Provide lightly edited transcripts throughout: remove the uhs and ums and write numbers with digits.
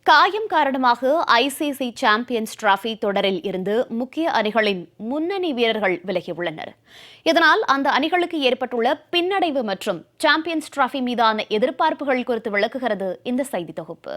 காயம் காரணமாக ICC champions trophy தொடரில் இருந்து முக்கிய அணிகளின் முன்னணி வீரர்கள் விலகியுள்ளனர். இதனால் அந்த அணிகளுக்கு ஏற்பட்டுள்ள பின்னடைவு மற்றும் சாம்பியன்ஸ் டிராபி மீதான எதிர்பார்ப்புகள் குறித்து விளக்குகிறது இந்த செய்தி தொகுப்பு.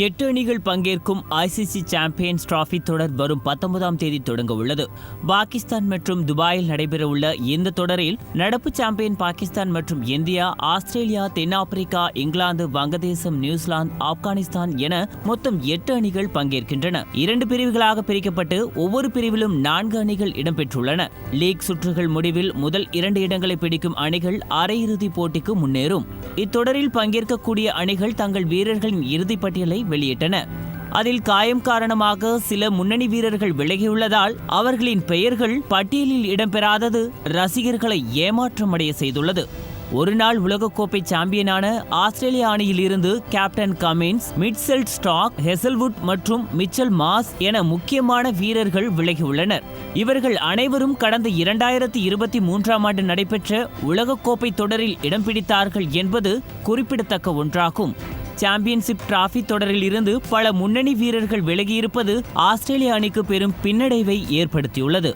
8 அணிகள் பங்கேற்கும் ஐசிசி சாம்பியன்ஸ் டிராபி தொடர் வரும் 19ஆம் தேதி தொடங்க உள்ளது. பாகிஸ்தான் மற்றும் துபாயில் நடைபெறவுள்ள இந்த தொடரில் நடப்பு சாம்பியன் பாகிஸ்தான் மற்றும் இந்தியா, ஆஸ்திரேலியா, தென்னாப்பிரிக்கா, இங்கிலாந்து, வங்கதேசம், நியூசிலாந்து, ஆப்கானிஸ்தான் என மொத்தம் 8 அணிகள் பங்கேற்கின்றன. 2 பிரிவுகளாக பிரிக்கப்பட்டு ஒவ்வொரு பிரிவிலும் 4 அணிகள் இடம்பெற்றுள்ளன. லீக் சுற்றுகள் முடிவில் முதல் 2 இடங்களை பிடிக்கும் அணிகள் அரையிறுதி போட்டிக்கு முன்னேறும். இத்தொடரில் பங்கேற்கக்கூடிய அணிகள் தங்கள் வீரர்களின் இறுதிப் பட்டியலை வெளியிட்டன. அதில் காயம் காரணமாக சில முன்னணி வீரர்கள் விலகியுள்ளதால் அவர்களின் பெயர்கள் பட்டியலில் இடம்பெறாதது ரசிகர்களை ஏமாற்றமடைய செய்துள்ளது. ஒருநாள் உலகக்கோப்பை சாம்பியனான ஆஸ்திரேலிய அணியில் இருந்து captain Cummins, Mitchell Starc, Hazlewood மற்றும் மிச்சல் மாஸ் என முக்கியமான வீரர்கள் விலகியுள்ளனர். இவர்கள் அனைவரும் கடந்த 2023ஆம் ஆண்டு நடைபெற்ற உலகக்கோப்பை தொடரில் இடம் பிடித்தார்கள் என்பது குறிப்பிடத்தக்க ஒன்றாகும். சாம்பியன்ஷிப் டிராபி தொடரில் இருந்து பல முன்னணி வீரர்கள் விலகியிருப்பது ஆஸ்திரேலிய அணிக்கு பெரும் பின்னடைவை ஏற்படுத்தியுள்ளது.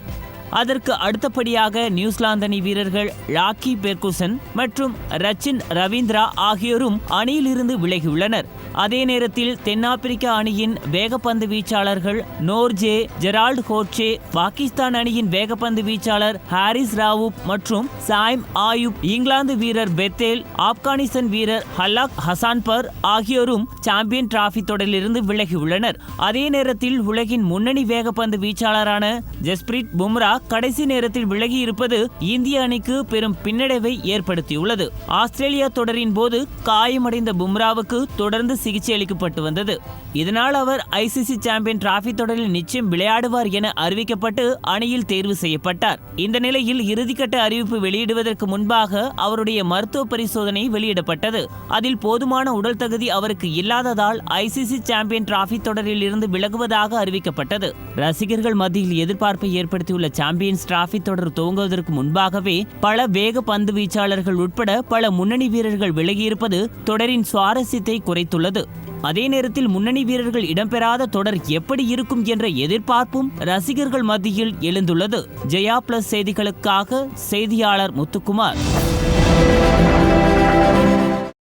அதற்கு அடுத்தபடியாக நியூசிலாந்து அணி வீரர்கள் லாக்கி பெர்குசன் மற்றும் ரச்சின் ரவீந்திரா ஆகியோரும் அணியிலிருந்து விலகியுள்ளனர். அதே நேரத்தில் தென்னாப்பிரிக்க அணியின் வேகப்பந்து வீச்சாளர்கள் நோர்ஜே, ஜெரால்ட் ஹோட்சே, பாகிஸ்தான் அணியின் வேகப்பந்து வீச்சாளர் ஹாரிஸ் ராவூப் மற்றும் சாய்ம் ஆயுப், இங்கிலாந்து வீரர் பெத்தேல், ஆப்கானிஸ்தான் வீரர் ஹல்லாக் ஹசான்பர் ஆகியோரும் சாம்பியன் டிராபி தொடரிலிருந்து விலகியுள்ளனர். அதே நேரத்தில் உலகின் முன்னணி வேகப்பந்து வீச்சாளரான ஜஸ்பிரீத் பும்ரா கடைசி நேரத்தில் விலகி இருப்பது இந்திய அணிக்கு பெரும் பின்னடைவை ஏற்படுத்தியுள்ளது. ஆஸ்திரேலியா தொடரின் போது காயமடைந்த பும்ராவுக்கு தொடர்ந்து சிகிச்சை அளிக்கப்பட்டு வந்தது. இதனால் அவர் ஐசிசி சாம்பியன் டிராபி தொடரில் நிச்சயம் விளையாடுவார் என அறிவிக்கப்பட்டு அணியில் தேர்வு செய்யப்பட்டார். இந்த நிலையில் இறுதிக்கட்ட அறிவிப்பு வெளியிடுவதற்கு முன்பாக அவருடைய மருத்துவ பரிசோதனை வெளியிடப்பட்டது. அதில் போதுமான உடல் தகுதி அவருக்கு இல்லாததால் ஐசிசி சாம்பியன் டிராபி தொடரில் இருந்து விலகுவதாக அறிவிக்கப்பட்டது. ரசிகர்கள் மத்தியில் எதிர்பார்ப்பை ஏற்படுத்தியுள்ள சாம்பியன்ஸ் டிராபி தொடர் துவங்குவதற்கு முன்பாகவே பல வேக பந்து வீச்சாளர்கள் உட்பட பல முன்னணி வீரர்கள் விலகியிருப்பது தொடரின் சுவாரஸ்யத்தை குறைத்துள்ளது. அதே நேரத்தில் முன்னணி வீரர்கள் இடம்பெறாத தொடர் எப்படி இருக்கும் என்ற எதிர்பார்ப்பும் ரசிகர்கள் மத்தியில் எழுந்துள்ளது. ஜெயா பிளஸ் செய்திகளுக்காக செய்தியாளர் முத்துக்குமார்.